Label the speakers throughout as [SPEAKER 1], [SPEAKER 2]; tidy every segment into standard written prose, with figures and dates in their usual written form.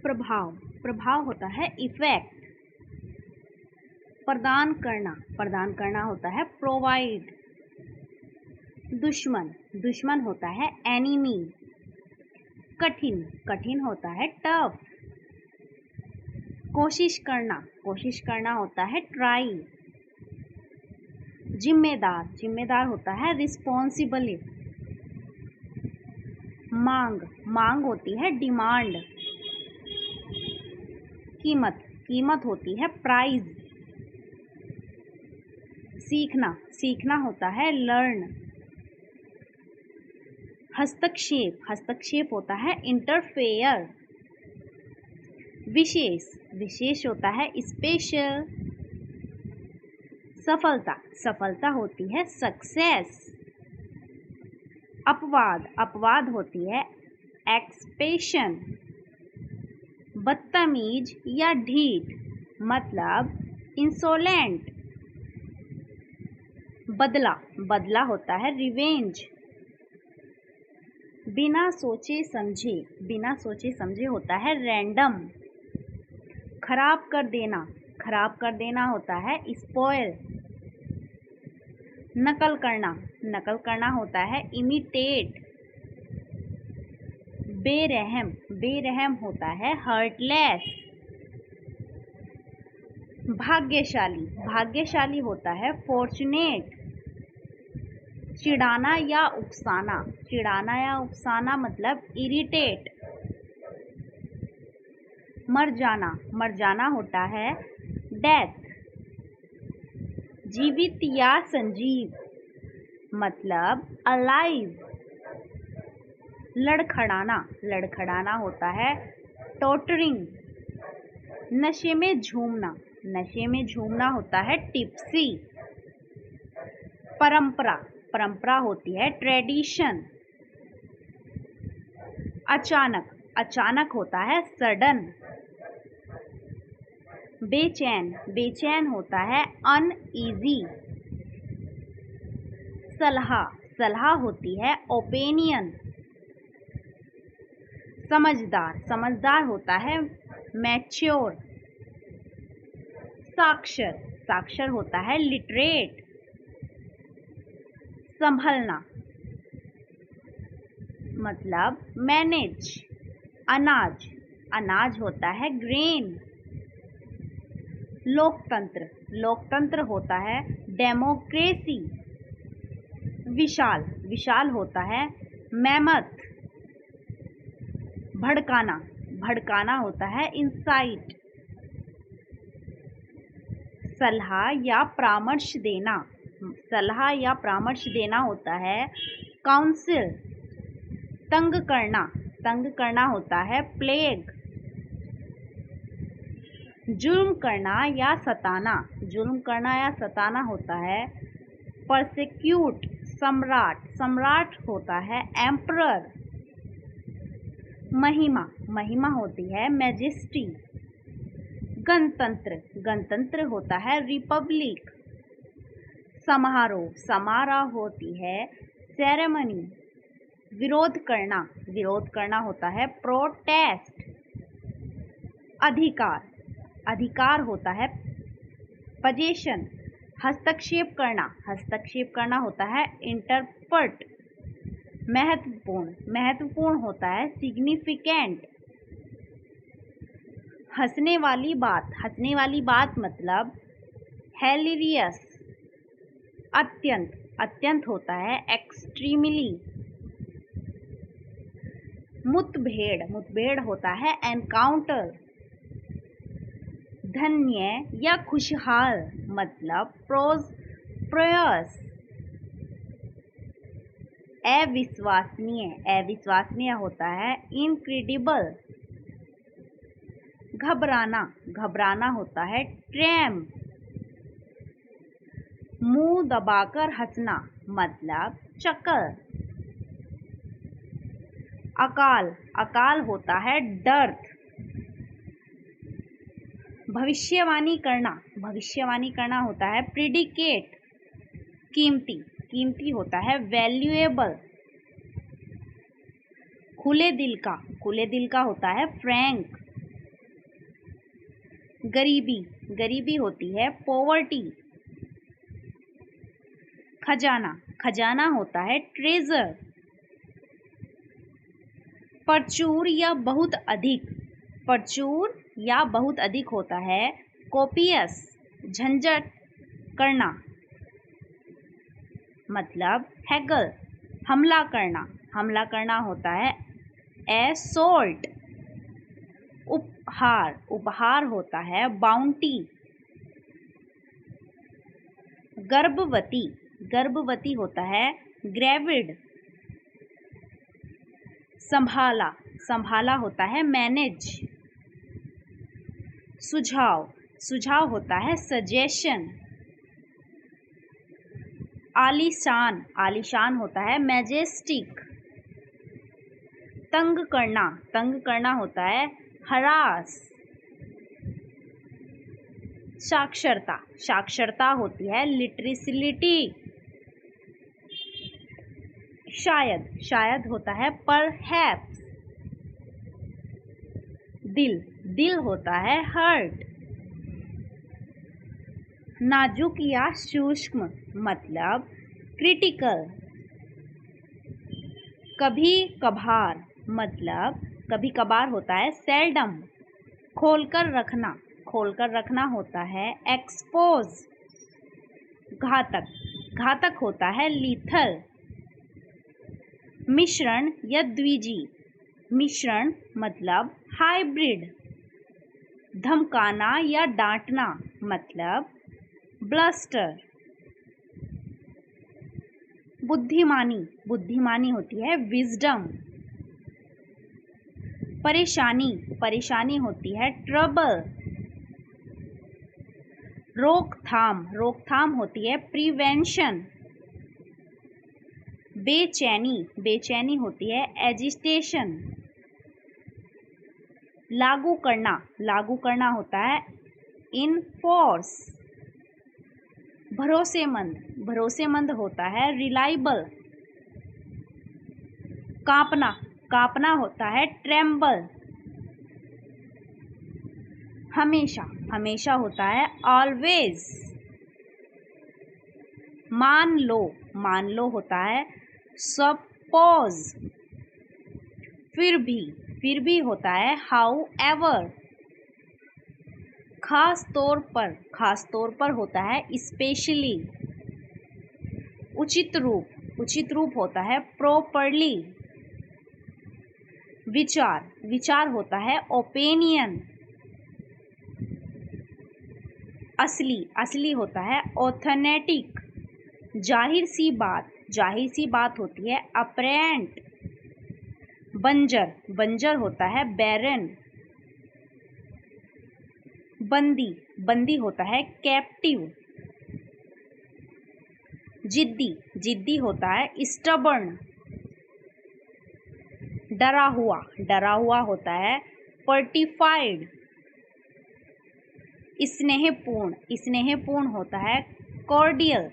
[SPEAKER 1] प्रभाव, प्रभाव होता है इफेक्ट। प्रदान करना, प्रदान करना होता है प्रोवाइड। दुश्मन, दुश्मन होता है एनिमी। कठिन, कठिन होता है टफ। कोशिश करना, कोशिश करना होता है ट्राई। जिम्मेदार, जिम्मेदार होता है रिस्पॉन्सिबल। मांग, मांग होती है डिमांड। कीमत, कीमत होती है प्राइस। सीखना, सीखना होता है लर्न। हस्तक्षेप, हस्तक्षेप होता है इंटरफेयर। विशेष, विशेष होता है स्पेशल। सफलता, सफलता होती है सक्सेस। अपवाद, अपवाद होती है एक्सपेशन। बदतमीज या ढीठ मतलब इंसोलेंट। बदला, बदला होता है रिवेंज। बिना सोचे समझे, बिना सोचे समझे होता है रैंडम। खराब कर देना, खराब कर देना होता है स्पॉइल। नकल करना, नकल करना होता है इमिटेट। बेरहम, बेरहम होता है हर्टलेस। भाग्यशाली, भाग्यशाली होता है फॉर्चुनेट। चिढ़ाना या उकसाना, चिढ़ाना या उकसाना मतलब इरिटेट। मर जाना, मर जाना होता है डेथ। जीवित या संजीव मतलब अलाइव। लड़खड़ाना, लड़खड़ाना होता है टॉटरिंग। नशे में झूमना, नशे में झूमना होता है टिप्सी। परंपरा, परंपरा होती है ट्रेडिशन। अचानक, अचानक होता है सडन। बेचैन, बेचैन होता है अनईजी। सलाह, सलाह होती है ओपिनियन। समझदार, समझदार होता है मैच्योर। साक्षर, साक्षर होता है लिटरेट। संभलना मतलब मैनेज। अनाज, अनाज होता है ग्रेन। लोकतंत्र, लोकतंत्र होता है डेमोक्रेसी। विशाल, विशाल होता है मैमथ। भड़काना, भड़काना होता है इंसाइट। सलाह या परामर्श देना, सलाह या परामर्श देना होता है काउंसिल। तंग करना, तंग करना होता है प्लेग। जुल्म करना या सताना, जुल्म करना या सताना होता है परसिक्यूट। सम्राट, सम्राट होता है एम्परर। महिमा, महिमा होती है मैजेस्टी। गणतंत्र, गणतंत्र होता है रिपब्लिक। समारोह, समारोह होती है सेरेमनी। विरोध करना, विरोध करना होता है प्रोटेस्ट। अधिकार, अधिकार होता है पोजीशन। हस्तक्षेप करना, हस्तक्षेप करना होता है इंटरप्ट। महत्वपूर्ण, महत्वपूर्ण होता है सिग्निफिकेंट। हंसने वाली बात, हंसने वाली बात मतलब हिलेरियस। अत्यंत, अत्यंत होता है एक्सट्रीमली। मुठभेड़, मुठभेड़ होता है एनकाउंटर। धन्य या खुशहाल मतलब प्रोस्पेरस। अविश्वसनीय, अविश्वसनीय होता है इनक्रेडिबल। घबराना, घबराना होता है ट्रेम। मुंह दबाकर हंसना मतलब चक्कर। अकाल, अकाल होता है डर्थ। भविष्यवाणी करना, भविष्यवाणी करना होता है प्रिडिकेट। कीमती, कीमती होता है वैल्यूएबल। खुले दिल का, खुले दिल का होता है फ्रैंक। गरीबी, गरीबी होती है पॉवर्टी। खजाना, खजाना होता है ट्रेजर। प्रचुर या बहुत अधिक, प्रचुर या बहुत अधिक होता है कोपियस। झंझट करना मतलब हैगल। हमला करना, हमला करना होता है असॉल्ट। उपहार, उपहार होता है बाउंटी। गर्भवती, गर्भवती होता है ग्रेविड। संभाला, संभाला होता है मैनेज। सुझाव, सुझाव होता है सजेशन। आलीशान, आलीशान होता है मैजेस्टिक। तंग करना, तंग करना होता है हरास। साक्षरता, साक्षरता होती है लिटरेसिटी। शायद, शायद होता है परहैप्स। दिल, दिल होता है हर्ट। नाजुक या सूक्ष्म मतलब क्रिटिकल। कभी कभार मतलब कभी कभार होता है सेल्डम। खोलकर रखना, खोलकर रखना होता है एक्सपोज। घातक, घातक होता है लीथल। मिश्रण या द्विजी, मिश्रण मतलब हाइब्रिड। धमकाना या डांटना मतलब ब्लस्टर। बुद्धिमानी, बुद्धिमानी होती है विजडम। परेशानी, परेशानी होती है ट्रबल। रोकथाम, रोकथाम होती है प्रिवेंशन। बेचैनी, बेचैनी होती है एजिटेशन। लागू करना, लागू करना होता है इनफोर्स। भरोसेमंद, भरोसेमंद होता है रिलायबल। कांपना, कांपना होता है ट्रेम्बल। हमेशा, हमेशा होता है ऑलवेज। मान लो होता है सपोज। फिर भी होता है हाउ एवर। खास तौर पर होता है स्पेशली। उचित रूप, उचित रूप होता है प्रॉपरली। विचार, विचार होता है ओपिनियन। असली, असली होता है ऑथेंटिक। जाहिर सी बात होती है अपरेंट। बंजर, बंजर होता है बैरन। बंदी, बंदी होता है कैप्टिव। जिद्दी, जिद्दी होता है स्टबर्न। डरा हुआ, डरा हुआ होता है पर्टिफाइड। स्नेहपूर्ण, स्नेहपूर्ण होता है कॉर्डियल।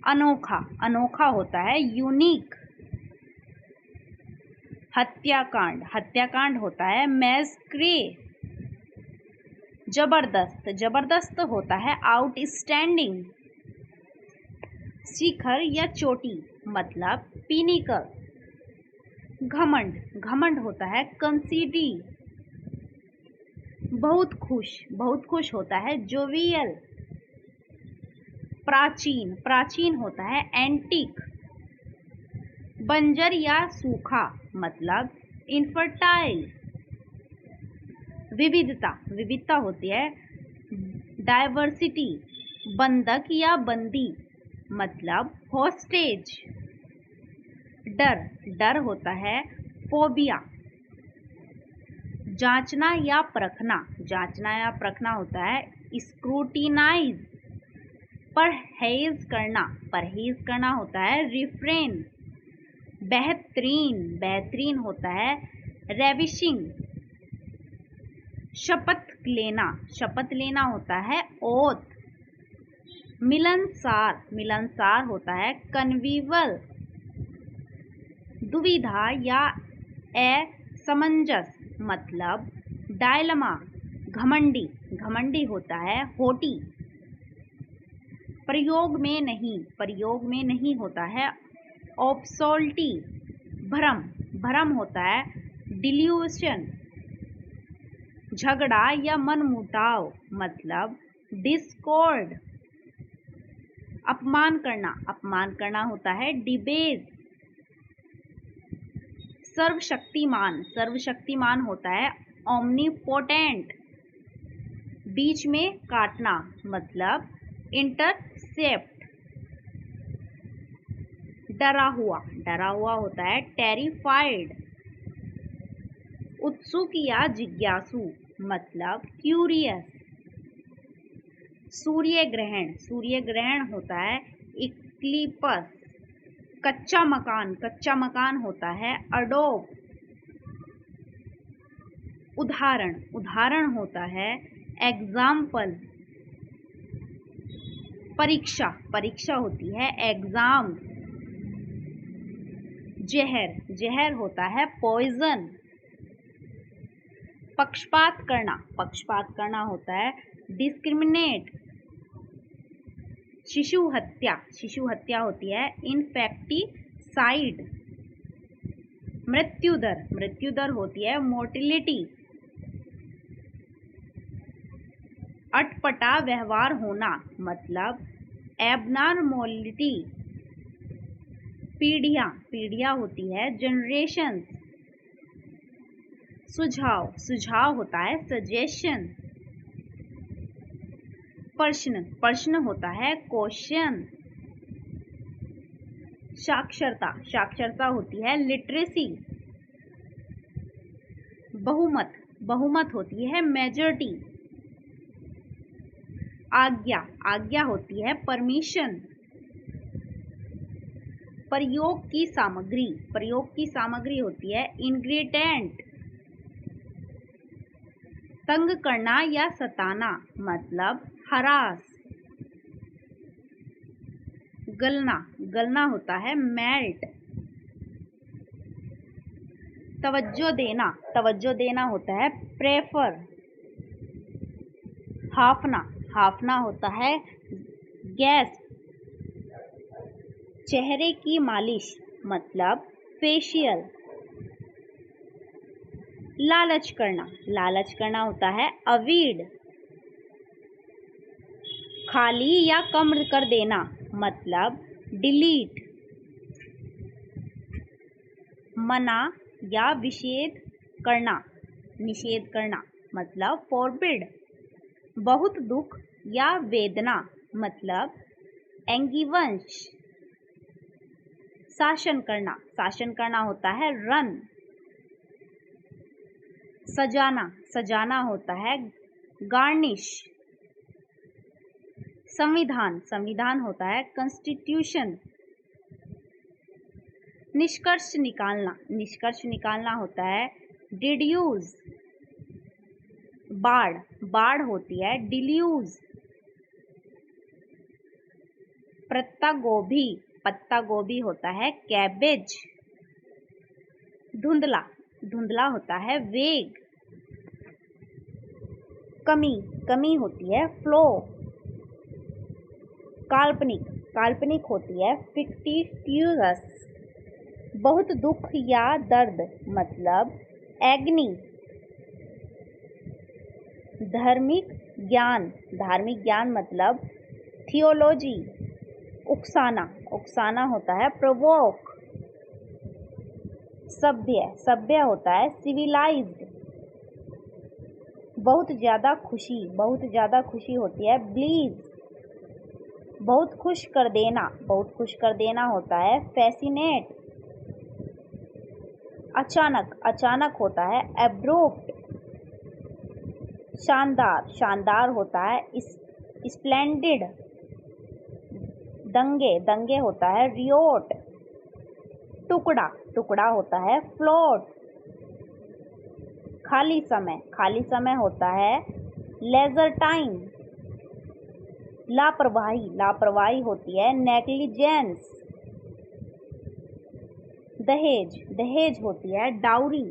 [SPEAKER 1] अनोखा, अनोखा होता है यूनिक। हत्याकांड, हत्याकांड होता है मैसक्रे। जबरदस्त, जबरदस्त होता है आउटस्टैंडिंग। शिखर या चोटी मतलब पिनिकल। घमंड, घमंड होता है कंसीडी। बहुत खुश, बहुत खुश होता है जोवियल। प्राचीन, प्राचीन होता है एंटीक। बंजर या सूखा मतलब इनफर्टाइल। विविधता, विविधता होती है डाइवर्सिटी। बंधक या बंदी मतलब हॉस्टेज। डर, डर होता है फोबिया। जांचना या परखना, जांचना या परखना होता है स्क्रूटिनाइज। परहेज करना, परहेज करना होता है रिफ्रेन। बेहतरीन, बेहतरीन होता है रेविशिंग। शपथ लेना, शपथ लेना होता है ओथ। मिलनसार, मिलनसार होता है कन्वीवल। दुविधा या असमंजस मतलब डायलमा। घमंडी, घमंडी होता है हौटी। प्रयोग में नहीं, प्रयोग में नहीं होता है ऑब्सोल्टी। भ्रम, भ्रम होता है डिल्यूशन। झगड़ा या मनमुटाव मतलब डिस्कॉर्ड। अपमान करना, अपमान करना होता है डिबेज। सर्वशक्तिमान, सर्वशक्तिमान होता है ओमनीपोटेंट। बीच में काटना मतलब इंटरसेप्ट। डरा हुआ, डरा हुआ होता है टेरिफाइड। उत्सुक या जिज्ञासु मतलब क्यूरियस। सूर्य ग्रहण, सूर्य ग्रहण होता है इक्लिपस। कच्चा मकान, कच्चा मकान होता है अडोब। उदाहरण, उदाहरण होता है एग्जाम्पल। परीक्षा, परीक्षा होती है एग्जाम। जहर, जहर होता है पॉइजन। पक्षपात करना, पक्षपात करना होता है डिस्क्रिमिनेट। शिशु हत्या, शिशु हत्या होती है इनफेक्टिसाइड। मृत्यु दर, मृत्यु दर होती है मोर्टिलिटी। अटपटा व्यवहार होना मतलब एबनॉर्मलिटी। पीढ़ियाँ, पीढ़ियाँ होती है जनरेशन। सुझाव, सुझाव होता है सजेशन। प्रश्न, प्रश्न होता है क्वेश्चन। साक्षरता, साक्षरता होती है लिटरेसी। बहुमत, बहुमत होती है मेजॉरिटी। आज्ञा, आज्ञा होती है परमिशन। प्रयोग की सामग्री, प्रयोग की सामग्री होती है इंग्रेडिएंट। तंग करना या सताना मतलब हरास। गलना, गलना होता है मेल्ट। तवज्जो देना, तवज्जो देना होता है प्रेफर। हाफना, हाफना होता है गैस। चेहरे की मालिश मतलब फेशियल। लालच करना, लालच करना होता है अवीड। खाली या कम कर देना मतलब डिलीट। मना या विषेद करना, निषेध करना मतलब फॉरबिड। बहुत दुख या वेदना मतलब एंगीवंश। शासन करना, शासन करना होता है रन। सजाना, सजाना होता है गार्निश। संविधान, संविधान होता है कॉन्स्टिट्यूशन। निष्कर्ष निकालना, निष्कर्ष निकालना होता है डिड्यूस। बाढ़, बाढ़ होती है डिल्यूज। पत्ता गोभी, पत्ता गोभी होता है कैबेज। धुंधला, धुंधला होता है वेग। कमी, कमी होती है फ्लो। काल्पनिक, काल्पनिक होती है फिक्टिशियस। बहुत दुख या दर्द मतलब एग्नी। धार्मिक ज्ञान, धार्मिक ज्ञान मतलब थियोलॉजी। उकसाना, उकसाना होता है प्रोवोक। सभ्य, सभ्य होता है सिविलाइज्ड। बहुत ज़्यादा खुशी, बहुत ज़्यादा खुशी होती है ब्लीज। बहुत खुश कर देना, बहुत खुश कर देना होता है फैसिनेट। अचानक, अचानक होता है एब्रूप्ट। शानदार, शानदार होता है स्प्लेंडिड। दंगे, दंगे होता है रियोट। टुकड़ा, टुकड़ा होता है फ्लोट। खाली समय, खाली समय होता है लेजर टाइम। लापरवाही, लापरवाही होती है नेग्लिजेंस। दहेज, दहेज होती है डाउरी।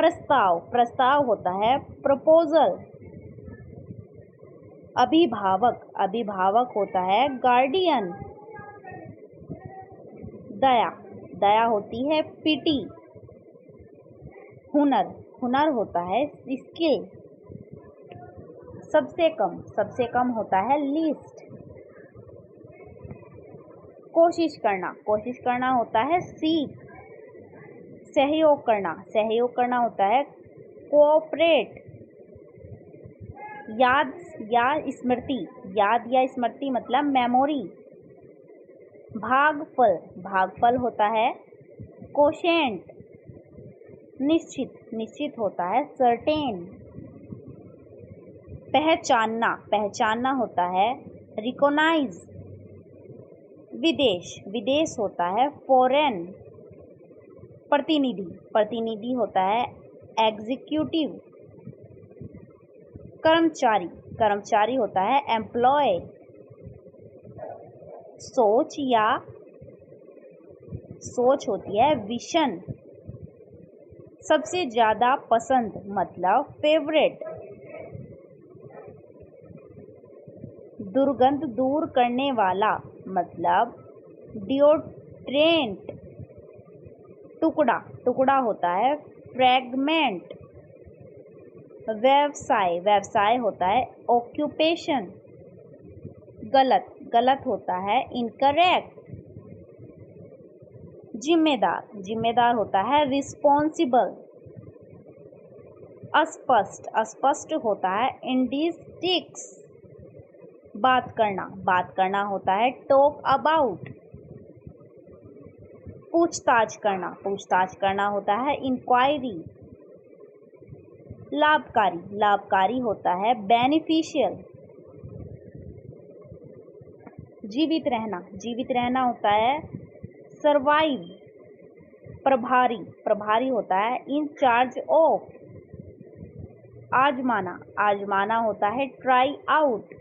[SPEAKER 1] प्रस्ताव, प्रस्ताव होता है प्रपोजल। अभिभावक, अभिभावक होता है गार्डियन। दया, दया होती है पिटी। हुनर, हुनर होता है स्किल। सबसे कम होता है लीस्ट। कोशिश करना होता है सीख। सहयोग करना होता है कोऑपरेट। याद या स्मृति मतलब मेमोरी। भागफल होता है कोशेंट। निश्चित होता है सर्टेन। पहचानना होता है रिकॉग्नाइज। विदेश होता है फॉरेन। प्रतिनिधि होता है एग्जीक्यूटिव। कर्मचारी होता है एम्प्लॉय। सोच होती है विशन। सबसे ज़्यादा पसंद मतलब फेवरेट। दुर्गंध दूर करने वाला मतलब डिओड्रेंट। टुकड़ा होता है फ्रैगमेंट। व्यवसाय होता है ऑक्यूपेशन। गलत होता है इनकरेक्ट। जिम्मेदार होता है रिस्पॉन्सिबल। अस्पष्ट होता है इंडिस्टिक्स। बात करना होता है टॉक अबाउट। पूछताछ करना होता है इंक्वायरी। लाभकारी होता है बेनिफिशियल। जीवित रहना होता है सरवाइव। प्रभारी होता है इन चार्ज ऑफ। आजमाना होता है ट्राई आउट।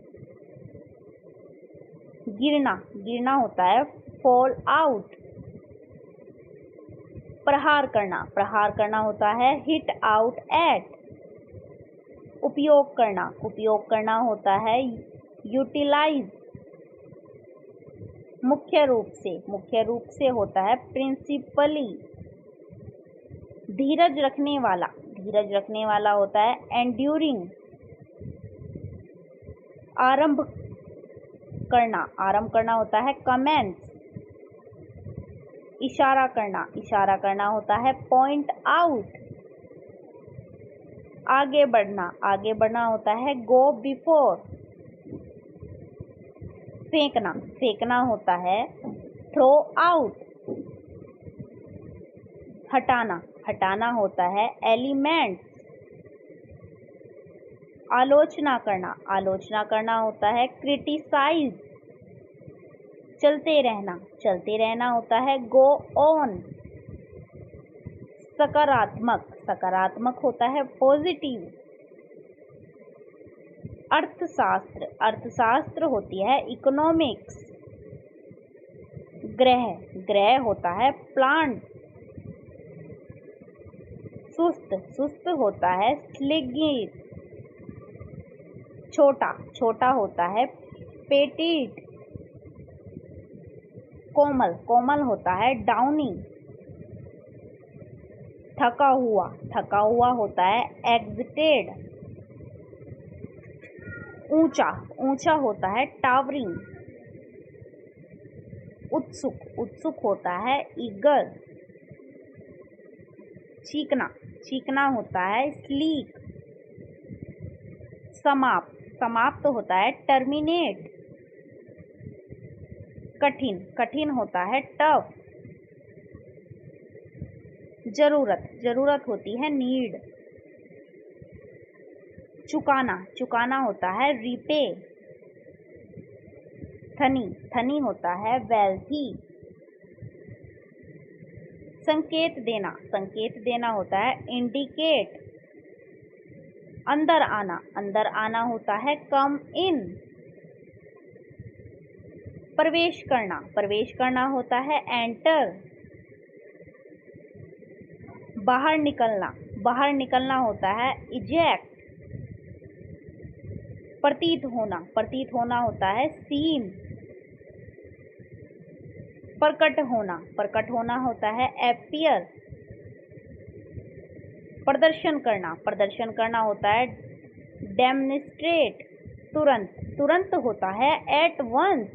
[SPEAKER 1] गिरना होता है फॉल आउट। प्रहार करना होता है हिट आउट एट। उपयोग करना होता है यूटिलाइज। मुख्य रूप से होता है प्रिंसिपली। धीरज रखने वाला होता है एंड्यूरिंग। आरंभ करना होता है कमेंस। इशारा करना होता है पॉइंट आउट। आगे बढ़ना होता है गो बिफोर। फेंकना होता है थ्रो आउट। हटाना होता है एलिमेंट। आलोचना करना होता है क्रिटिसाइज। चलते रहना होता है गो ऑन। सकारात्मक होता है पॉजिटिव। अर्थशास्त्र होती है इकोनॉमिक्स। ग्रह होता है प्लांट। सुस्त होता है स्लिगिट। छोटा होता है पेटिट। कोमल होता है डाउनी। थका हुआ होता है एग्जिटेड। ऊंचा होता है टावरिंग। उत्सुक होता है ईगर। चीकना होता है स्लीक। समाप्त होता है टर्मिनेट। कठिन होता है टफ। जरूरत होती है नीड। चुकाना होता है रीपे। धनी होता है वेल्थी। संकेत देना होता है इंडिकेट। अंदर आना होता है कम इन। प्रवेश करना होता है एंटर। बाहर बाहर निकलना होता है इजेक्ट। प्रतीत होना होता है सीम। प्रकट होना होता है अपीयर। प्रदर्शन करना होता है डेमोन्स्ट्रेट। तुरंत होता है एट वंस।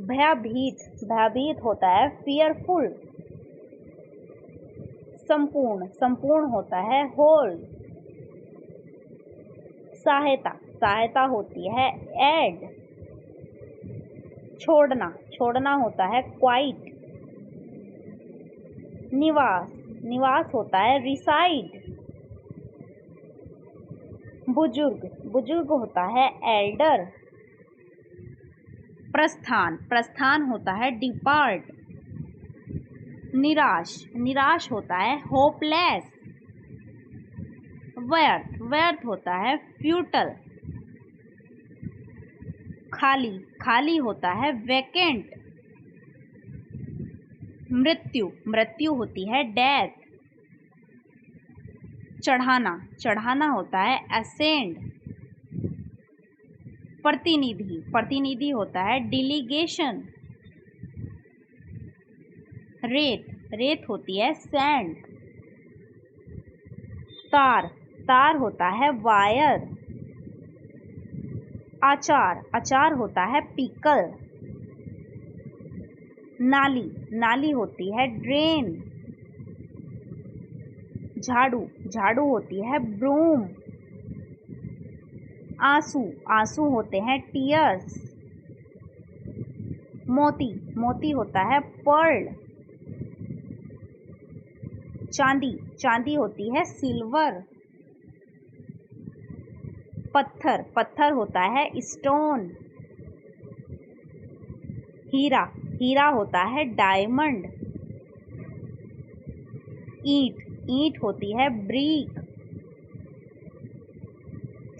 [SPEAKER 1] भयभीत होता है फियरफुल। संपूर्ण होता है होल। सहायता होती है एड। छोड़ना होता है क्वाइट। निवास होता है रिसाइड। बुजुर्ग होता है एल्डर। प्रस्थान होता है डिपार्ट। निराश होता है होपलेस। व्यर्थ होता है फ्यूटल। खाली होता है वैकेंट। मृत्यु होती है डेथ। चढ़ाना होता है असेंड। प्रतिनिधि होता है डिलीगेशन। रेत होती है सैंड। तार होता है वायर। अचार होता है पिकल। नाली होती है ड्रेन। झाड़ू होती है ब्रूम। आंसू होते हैं टीयर्स। मोती होता है पर्ल। चांदी होती है सिल्वर। पत्थर होता है स्टोन। हीरा होता है डायमंड। ईंट होती है ब्रिक।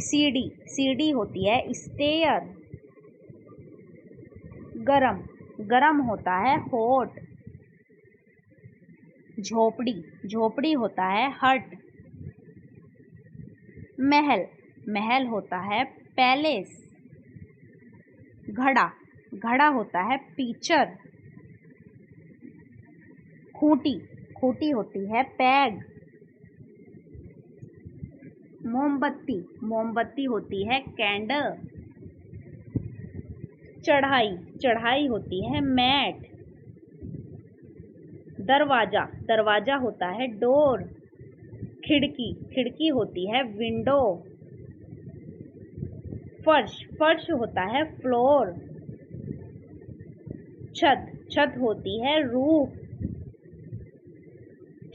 [SPEAKER 1] सीढ़ी होती है स्टेयर। गरम होता है हॉट। झोपड़ी होता है हट। महल होता है पैलेस। घड़ा होता है पिक्चर। खूंटी होती है पैग। मोमबत्ती होती है कैंडल। चढ़ाई होती है मैट। दरवाजा होता है डोर। खिड़की होती है विंडो। फर्श होता है फ्लोर। छत होती है रूफ।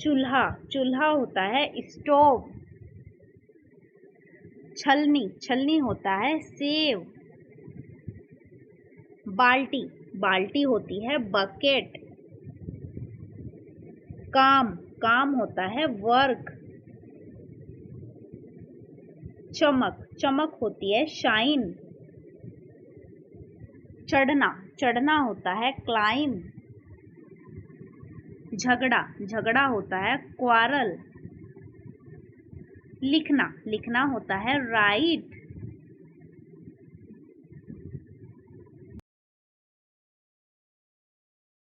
[SPEAKER 1] चूल्हा होता है स्टोव। छलनी होता है सेव। बाल्टी होती है बकेट। काम होता है वर्क। चमक होती है शाइन। चढ़ना होता है क्लाइम। झगड़ा होता है क्वारल। लिखना होता है राइट।